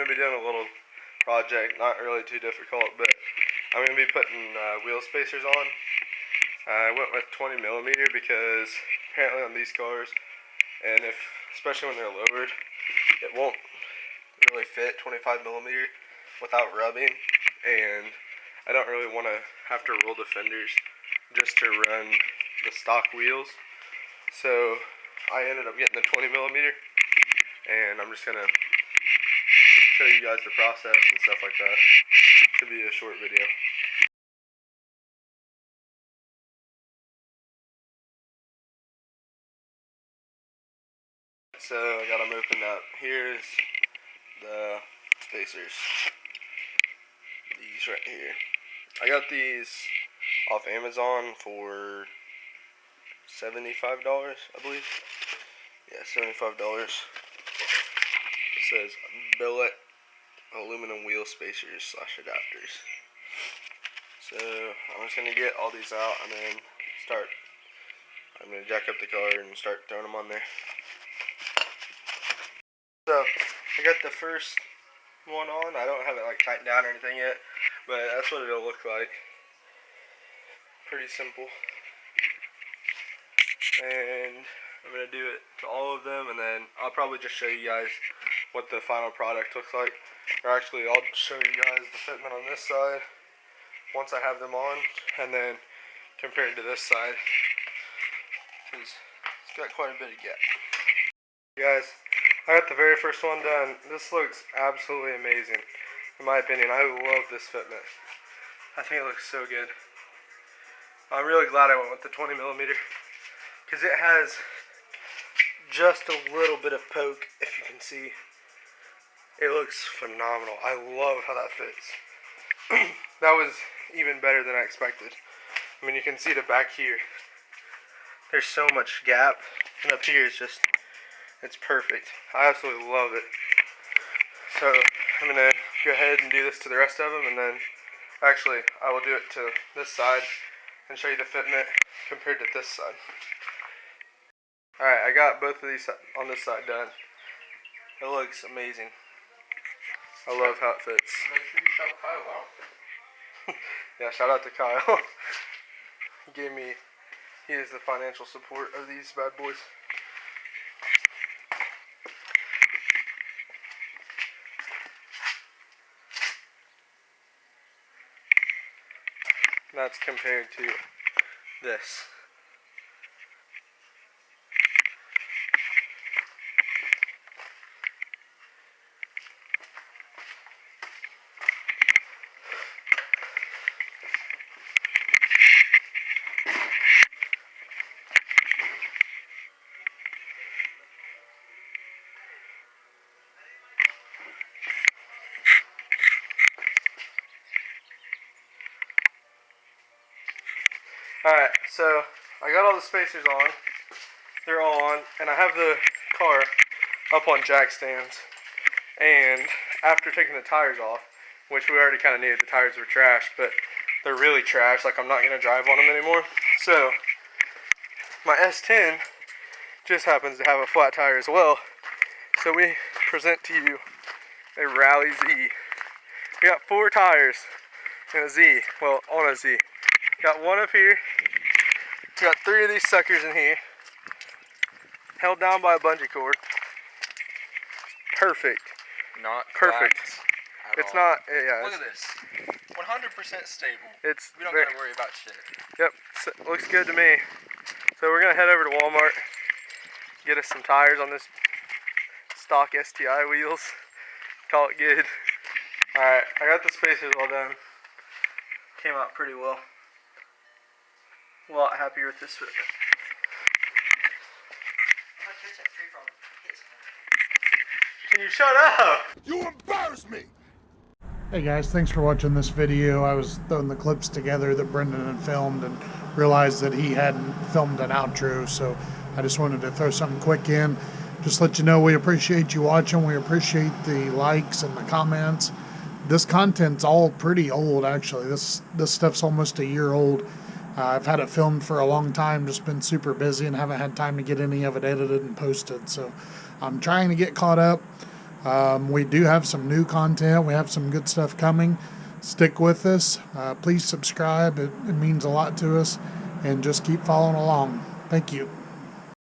going to be doing a little project, not really too difficult, but I'm going to be putting wheel spacers on. I went with 20 millimeter because apparently on these cars, and especially when they're lowered, it won't really fit 25 millimeter without rubbing, and I don't really want to have to roll the fenders just to run the stock wheels. So I ended up getting the 20 millimeter, and I'm just going to show you guys the process and stuff like that. Should be a short video. So I got them opened up. Here's the spacers. These right here. I got these off Amazon for $75, I believe. Yeah, $75. It says billet aluminum wheel spacers / adapters. So I'm just gonna get all these out and then I'm gonna jack up the car and start throwing them on there. So I got the first one on. I don't have it like tightened down or anything yet, but that's what it'll look like. Pretty simple. And I'm gonna do it to all of them, and then I'll probably just show you guys what the final product looks like. Or actually, I'll show you guys the fitment on this side once I have them on, and then compared to this side, because it's got quite a bit of gap. Guys, I got the very first one done. This looks absolutely amazing, in my opinion. I love this fitment. I think it looks so good. I'm really glad I went with the 20 millimeter, because it has just a little bit of poke, if you can see. It looks phenomenal. I love how that fits. That was even better than I expected. I mean, you can see the back here. There's so much gap, and up here is just, it's perfect. I absolutely love it. So I'm going to go ahead and do this to the rest of them, and then actually I will do it to this side and show you the fitment compared to this side. Alright, I got both of these on this side done. It looks amazing. I love how it fits. Make sure you shout Kyle out. Yeah, shout out to Kyle. He is the financial support of these bad boys. That's compared to this. Alright, so I got all the spacers on. They're all on, and I have the car up on jack stands. And after taking the tires off, which we already kind of knew the tires were trash, but they're really trash, like I'm not going to drive on them anymore. So my S10 just happens to have a flat tire as well. So we present to you a Rally Z. We got 4 tires in a Z, well, on a Z. Got one up here. Got 3 of these suckers in here, held down by a bungee cord. Perfect. Not perfect. It's all. Not. Yeah. Look at this. 100% stable. We don't very, gotta worry about shit. Yep. So, looks good to me. So we're gonna head over to Walmart, get us some tires on this stock STi wheels. Call it good. All right. I got the spacers all done. Came out pretty well. A lot happier with this fitment. Can you shut up? You embarrass me! Hey guys, thanks for watching this video. I was throwing the clips together that Brendan had filmed and realized that he hadn't filmed an outro, so I just wanted to throw something quick in. Just let you know we appreciate you watching. We appreciate the likes and the comments. This content's all pretty old, actually. This stuff's almost a year old. I've had it filmed for a long time, just been super busy and haven't had time to get any of it edited and posted. So I'm trying to get caught up. We do have some new content. We have some good stuff coming. Stick with us. Please subscribe. It means a lot to us. And just keep following along. Thank you.